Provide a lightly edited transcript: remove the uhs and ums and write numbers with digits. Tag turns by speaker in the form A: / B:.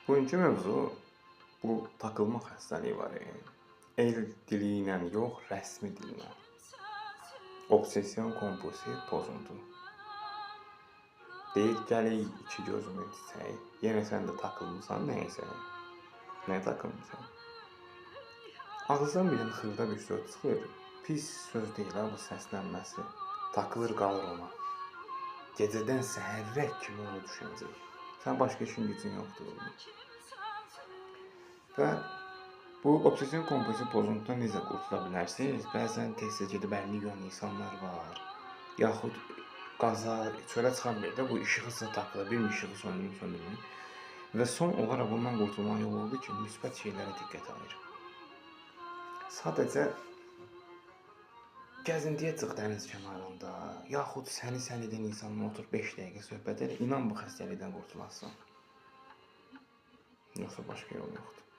A: Bugünkü mövzu bu takılma xəstəliyi var. El dili ilə yox, rəsmi dillə. Obsession kompulsiv pozuntu. Deyir gəlik iki gözümü çiçək. Yenə sən də takılmısan nəyəsə. Nəyə takılmısan? Ağızdan bir xırda bir söz çıxır. Pis söz deyil ha bu səslənməsi. Takılır qalır ona. Gecədən səhərrək kimi onu düşünəcək. Sən başqa işin gücün yoxdur. Və bu obsession kompulsiv pozuntudan necə qurtula bilərsiniz? Bəzən tez-tez gedib əlini yuyan insanlar var. Yaxud qaza, çölə çıxan bir də bu işığı takılır, bir işığı söndürür. Və son olaraq bundan qurtulmanın yolu odur ki, müsbət şeylərə diqqət ayır. Sadəcə gəzintiyə çıx dəniz kənarında, yaxud səni edən insanla otur 5 dəqiqə söhbət elə, inan bu xəstəlikdən qurtularsan. Yoxsa başqa yol yoxdur.